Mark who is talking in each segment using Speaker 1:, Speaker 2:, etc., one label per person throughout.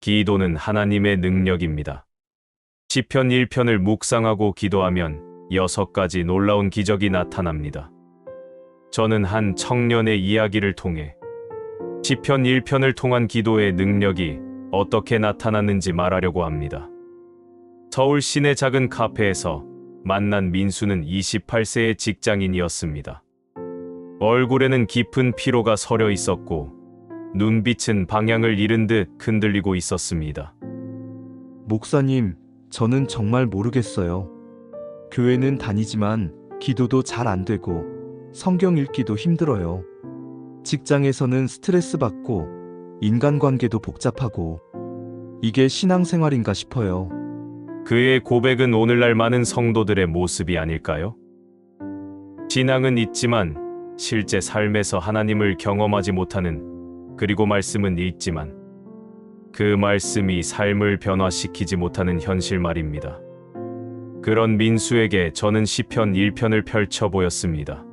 Speaker 1: 기도는 하나님의 능력입니다. 시편 1편을 묵상하고 기도하면 6가지 놀라운 기적이 나타납니다. 저는 한 청년의 이야기를 통해 시편 1편을 통한 기도의 능력이 어떻게 나타났는지 말하려고 합니다. 서울 시내 작은 카페에서 만난 민수는 28세의 직장인이었습니다. 얼굴에는 깊은 피로가 서려 있었고 눈빛은 방향을 잃은 듯 흔들리고 있었습니다.
Speaker 2: 목사님, 저는 정말 모르겠어요. 교회는 다니지만 기도도 잘 안 되고 성경 읽기도 힘들어요. 직장에서는 스트레스 받고 인간관계도 복잡하고 이게 신앙생활인가 싶어요.
Speaker 1: 그의 고백은 오늘날 많은 성도들의 모습이 아닐까요? 신앙은 있지만 실제 삶에서 하나님을 경험하지 못하는, 그리고 말씀은 있지만 그 말씀이 삶을 변화시키지 못하는 현실 말입니다. 그런 민수에게 저는 시편 1편을 펼쳐 보였습니다.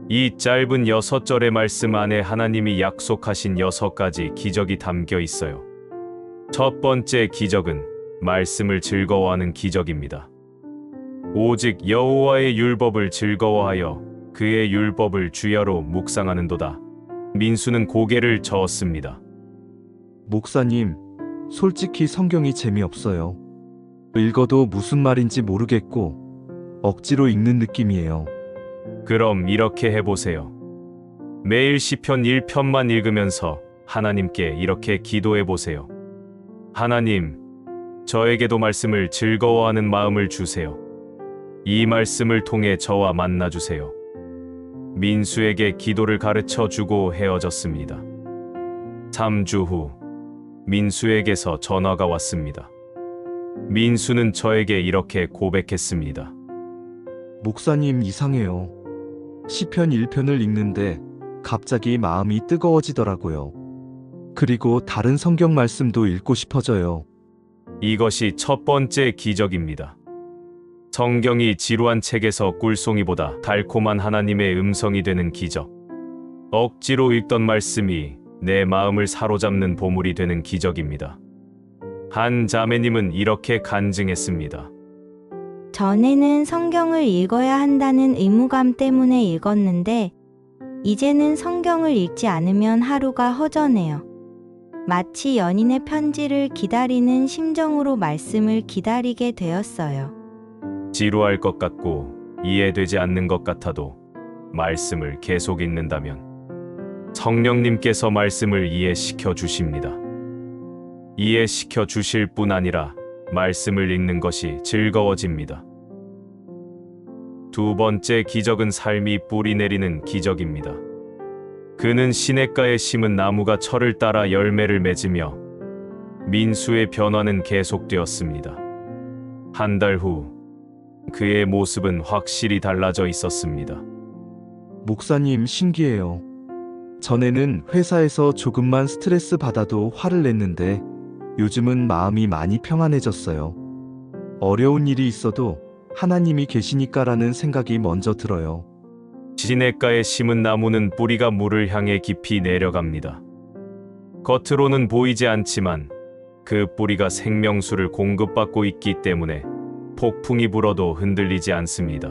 Speaker 1: 이 짧은 6절의 말씀 안에 하나님이 약속하신 6가지 기적이 담겨 있어요. 첫 번째 기적은 말씀을 즐거워하는 기적입니다. 오직 여호와의 율법을 즐거워하여 그의 율법을 주야로 묵상하는도다. 민수는 고개를 저었습니다.
Speaker 2: 목사님, 솔직히 성경이 재미없어요. 읽어도 무슨 말인지 모르겠고 억지로 읽는 느낌이에요.
Speaker 1: 그럼 이렇게 해보세요. 매일 시편 1편만 읽으면서 하나님께 이렇게 기도해보세요. 하나님, 저에게도 말씀을 즐거워하는 마음을 주세요. 이 말씀을 통해 저와 만나주세요. 민수에게 기도를 가르쳐 주고 헤어졌습니다. 3주 후 민수에게서 전화가 왔습니다. 민수는 저에게 이렇게 고백했습니다.
Speaker 2: 목사님, 이상해요. 시편 1편을 읽는데 갑자기 마음이 뜨거워지더라고요. 그리고 다른 성경 말씀도 읽고 싶어져요.
Speaker 1: 이것이 첫 번째 기적입니다. 성경이 지루한 책에서 꿀송이보다 달콤한 하나님의 음성이 되는 기적. 억지로 읽던 말씀이 내 마음을 사로잡는 보물이 되는 기적입니다. 한 자매님은 이렇게 간증했습니다.
Speaker 3: 전에는 성경을 읽어야 한다는 의무감 때문에 읽었는데 이제는 성경을 읽지 않으면 하루가 허전해요. 마치 연인의 편지를 기다리는 심정으로 말씀을 기다리게 되었어요.
Speaker 1: 지루할 것 같고 이해되지 않는 것 같아도 말씀을 계속 읽는다면 성령님께서 말씀을 이해시켜 주십니다. 이해시켜 주실 뿐 아니라 말씀을 읽는 것이 즐거워집니다. 두 번째 기적은 삶이 뿌리 내리는 기적입니다. 그는 시냇가에 심은 나무가 철을 따라 열매를 맺으며 민수의 변화는 계속되었습니다. 한 달 후 그의 모습은 확실히 달라져 있었습니다.
Speaker 2: 목사님, 신기해요. 전에는 회사에서 조금만 스트레스 받아도 화를 냈는데 요즘은 마음이 많이 평안해졌어요. 어려운 일이 있어도 하나님이 계시니까라는 생각이 먼저 들어요.
Speaker 1: 시냇가에 심은 나무는 뿌리가 물을 향해 깊이 내려갑니다. 겉으로는 보이지 않지만 그 뿌리가 생명수를 공급받고 있기 때문에 폭풍이 불어도 흔들리지 않습니다.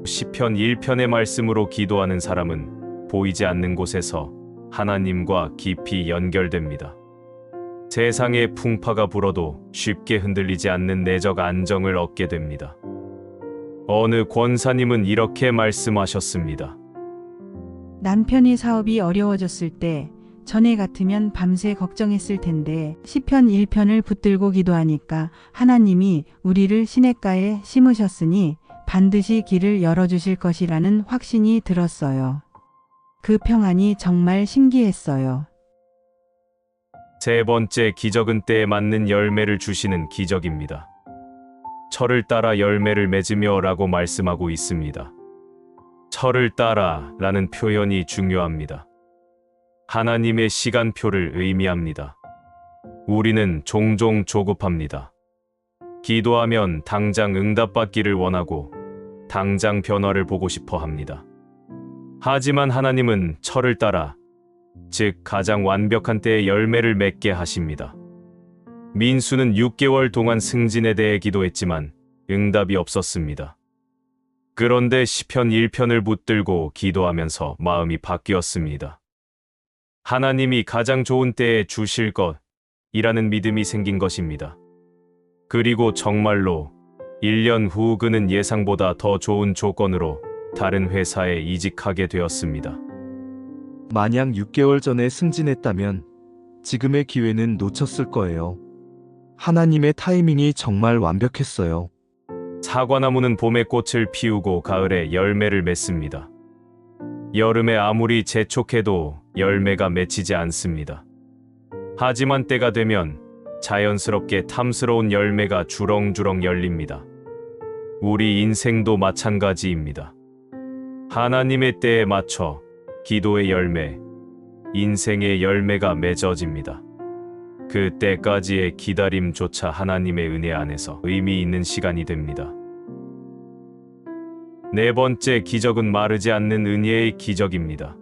Speaker 1: 시편 1편의 말씀으로 기도하는 사람은 보이지 않는 곳에서 하나님과 깊이 연결됩니다. 세상의 풍파가 불어도 쉽게 흔들리지 않는 내적 안정을 얻게 됩니다. 어느 권사님은 이렇게 말씀하셨습니다.
Speaker 4: 남편이 사업이 어려워졌을 때 전에 같으면 밤새 걱정했을 텐데 시편 1편을 붙들고 기도하니까 하나님이 우리를 시냇가에 심으셨으니 반드시 길을 열어주실 것이라는 확신이 들었어요. 그 평안이 정말 신기했어요.
Speaker 1: 세 번째 기적은 때에 맞는 열매를 주시는 기적입니다. 철을 따라 열매를 맺으며 라고 말씀하고 있습니다. 철을 따라 라는 표현이 중요합니다. 하나님의 시간표를 의미합니다. 우리는 종종 조급합니다. 기도하면 당장 응답받기를 원하고 당장 변화를 보고 싶어 합니다. 하지만 하나님은 철을 따라 즉 가장 완벽한 때에 열매를 맺게 하십니다. 민수는 6개월 동안 승진에 대해 기도했지만 응답이 없었습니다. 그런데 시편 1편을 붙들고 기도하면서 마음이 바뀌었습니다. 하나님이 가장 좋은 때에 주실 것이라는 믿음이 생긴 것입니다. 그리고 정말로 1년 후 그는 예상보다 더 좋은 조건으로 다른 회사에 이직하게 되었습니다.
Speaker 2: 만약 6개월 전에 승진했다면 지금의 기회는 놓쳤을 거예요. 하나님의 타이밍이 정말 완벽했어요.
Speaker 1: 사과나무는 봄에 꽃을 피우고 가을에 열매를 맺습니다. 여름에 아무리 재촉해도 열매가 맺히지 않습니다. 하지만 때가 되면 자연스럽게 탐스러운 열매가 주렁주렁 열립니다. 우리 인생도 마찬가지입니다. 하나님의 때에 맞춰 기도의 열매, 인생의 열매가 맺어집니다. 그 때까지의 기다림조차 하나님의 은혜 안에서 의미 있는 시간이 됩니다. 네 번째 기적은 마르지 않는 은혜의 기적입니다.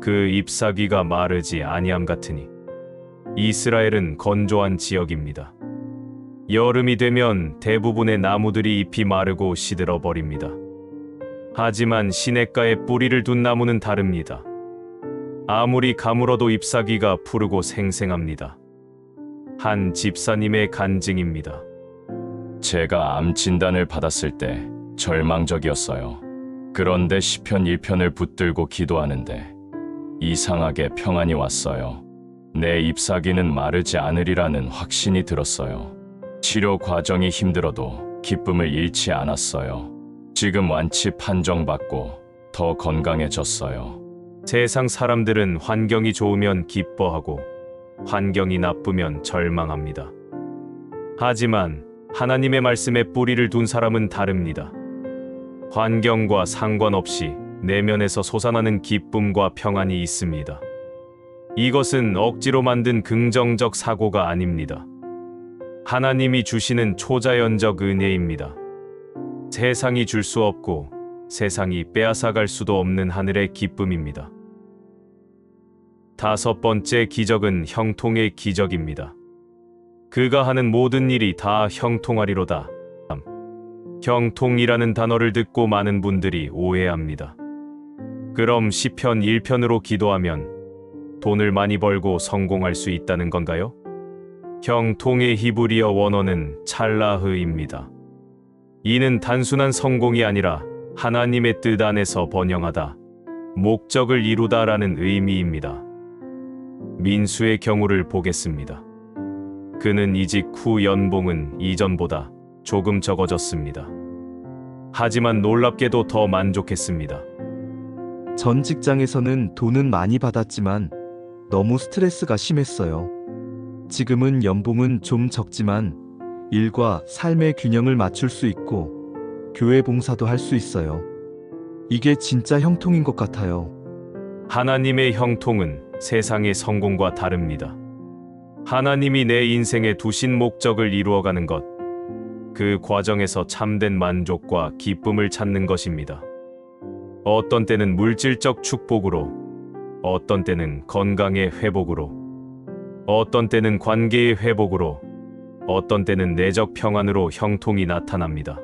Speaker 1: 그 잎사귀가 마르지 아니함 같으니. 이스라엘은 건조한 지역입니다. 여름이 되면 대부분의 나무들이 잎이 마르고 시들어 버립니다. 하지만 시냇가에 뿌리를 둔 나무는 다릅니다. 아무리 가물어도 잎사귀가 푸르고 생생합니다. 한 집사님의 간증입니다.
Speaker 5: 제가 암 진단을 받았을 때 절망적이었어요. 그런데 시편 1편을 붙들고 기도하는데 이상하게 평안이 왔어요. 내 잎사귀는 마르지 않으리라는 확신이 들었어요. 치료 과정이 힘들어도 기쁨을 잃지 않았어요. 지금 완치 판정받고 더 건강해졌어요.
Speaker 1: 세상 사람들은 환경이 좋으면 기뻐하고 환경이 나쁘면 절망합니다. 하지만 하나님의 말씀에 뿌리를 둔 사람은 다릅니다. 환경과 상관없이 내면에서 솟아나는 기쁨과 평안이 있습니다. 이것은 억지로 만든 긍정적 사고가 아닙니다. 하나님이 주시는 초자연적 은혜입니다. 세상이 줄 수 없고 세상이 빼앗아갈 수도 없는 하늘의 기쁨입니다. 다섯 번째 기적은 형통의 기적입니다. 그가 하는 모든 일이 다 형통하리로다. 형통이라는 단어를 듣고 많은 분들이 오해합니다. 그럼 시편 1편으로 기도하면 돈을 많이 벌고 성공할 수 있다는 건가요? 형통의 히브리어 원어는 찰라흐입니다. 이는 단순한 성공이 아니라 하나님의 뜻 안에서 번영하다, 목적을 이루다라는 의미입니다. 민수의 경우를 보겠습니다. 그는 이직 후 연봉은 이전보다 조금 적어졌습니다. 하지만 놀랍게도 더 만족했습니다.
Speaker 2: 전 직장에서는 돈은 많이 받았지만 너무 스트레스가 심했어요. 지금은 연봉은 좀 적지만 일과 삶의 균형을 맞출 수 있고 교회 봉사도 할 수 있어요. 이게 진짜 형통인 것 같아요.
Speaker 1: 하나님의 형통은 세상의 성공과 다릅니다. 하나님이 내 인생에 두신 목적을 이루어가는 것, 그 과정에서 참된 만족과 기쁨을 찾는 것입니다. 어떤 때는 물질적 축복으로, 어떤 때는 건강의 회복으로, 어떤 때는 관계의 회복으로, 어떤 때는 내적 평안으로 형통이 나타납니다.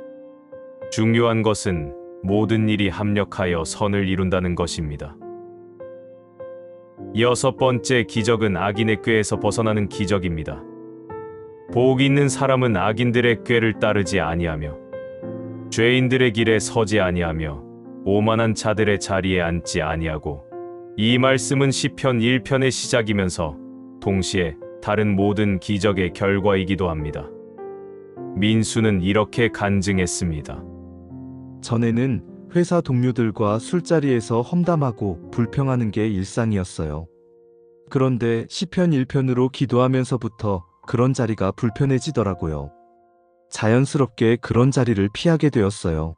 Speaker 1: 중요한 것은 모든 일이 합력하여 선을 이룬다는 것입니다. 여섯 번째 기적은 악인의 꾀에서 벗어나는 기적입니다. 복 있는 사람은 악인들의 꾀를 따르지 아니하며 죄인들의 길에 서지 아니하며 오만한 자들의 자리에 앉지 아니하고, 이 말씀은 시편 1편의 시작이면서 동시에 다른 모든 기적의 결과이기도 합니다. 민수는 이렇게 간증했습니다.
Speaker 2: 전에는 회사 동료들과 술자리에서 험담하고 불평하는 게 일상이었어요. 그런데 시편 1편으로 기도하면서부터 그런 자리가 불편해지더라고요. 자연스럽게 그런 자리를 피하게 되었어요.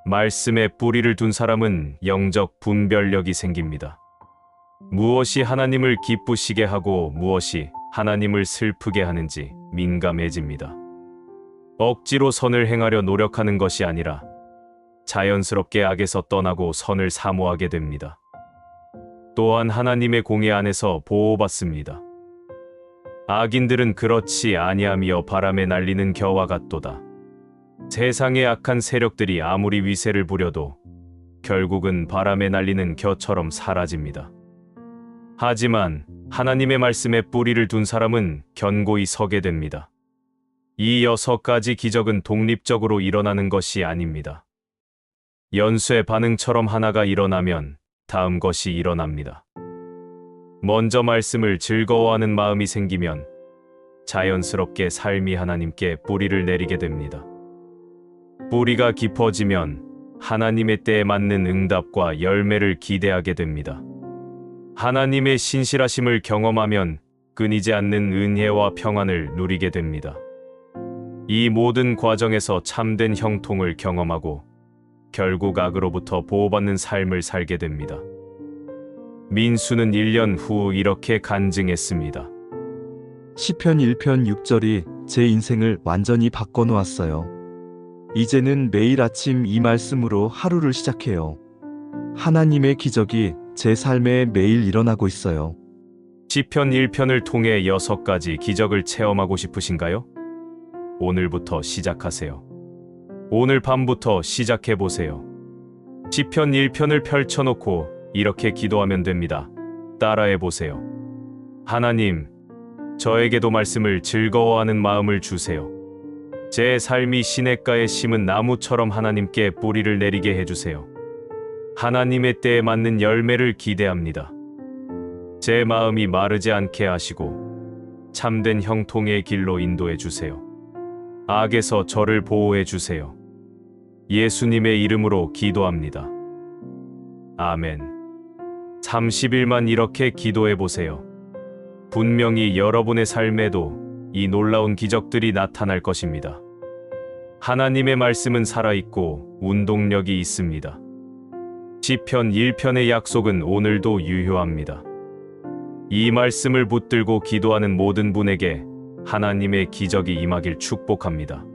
Speaker 1: 말씀에 뿌리를 둔 사람은 영적 분별력이 생깁니다. 무엇이 하나님을 기쁘시게 하고 무엇이 하나님을 슬프게 하는지 민감해집니다. 억지로 선을 행하려 노력하는 것이 아니라 자연스럽게 악에서 떠나고 선을 사모하게 됩니다. 또한 하나님의 공의 안에서 보호받습니다. 악인들은 그렇지 아니하며 바람에 날리는 겨와 같도다. 세상의 악한 세력들이 아무리 위세를 부려도 결국은 바람에 날리는 겨처럼 사라집니다. 하지만 하나님의 말씀에 뿌리를 둔 사람은 견고히 서게 됩니다. 이 6가지 기적은 독립적으로 일어나는 것이 아닙니다. 연쇄 반응처럼 하나가 일어나면 다음 것이 일어납니다. 먼저 말씀을 즐거워하는 마음이 생기면 자연스럽게 삶이 하나님께 뿌리를 내리게 됩니다. 뿌리가 깊어지면 하나님의 때에 맞는 응답과 열매를 기대하게 됩니다. 하나님의 신실하심을 경험하면 끊이지 않는 은혜와 평안을 누리게 됩니다. 이 모든 과정에서 참된 형통을 경험하고 결국 악으로부터 보호받는 삶을 살게 됩니다. 민수는 1년 후 이렇게 간증했습니다.
Speaker 2: 시편 1편 6절이 제 인생을 완전히 바꿔놓았어요. 이제는 매일 아침 이 말씀으로 하루를 시작해요. 하나님의 기적이 제 삶에 매일 일어나고 있어요.
Speaker 1: 시편 1편을 통해 6가지 기적을 체험하고 싶으신가요? 오늘부터 시작하세요. 오늘 밤부터 시작해 보세요. 시편 1편을 펼쳐놓고 이렇게 기도하면 됩니다. 따라해 보세요. 하나님, 저에게도 말씀을 즐거워하는 마음을 주세요. 제 삶이 시냇가에 심은 나무처럼 하나님께 뿌리를 내리게 해주세요. 하나님의 때에 맞는 열매를 기대합니다. 제 마음이 마르지 않게 하시고 참된 형통의 길로 인도해 주세요. 악에서 저를 보호해 주세요. 예수님의 이름으로 기도합니다. 아멘. 30일만 이렇게 기도해 보세요. 분명히 여러분의 삶에도 이 놀라운 기적들이 나타날 것입니다. 하나님의 말씀은 살아있고 운동력이 있습니다. 시편 1편의 약속은 오늘도 유효합니다. 이 말씀을 붙들고 기도하는 모든 분에게 하나님의 기적이 임하길 축복합니다.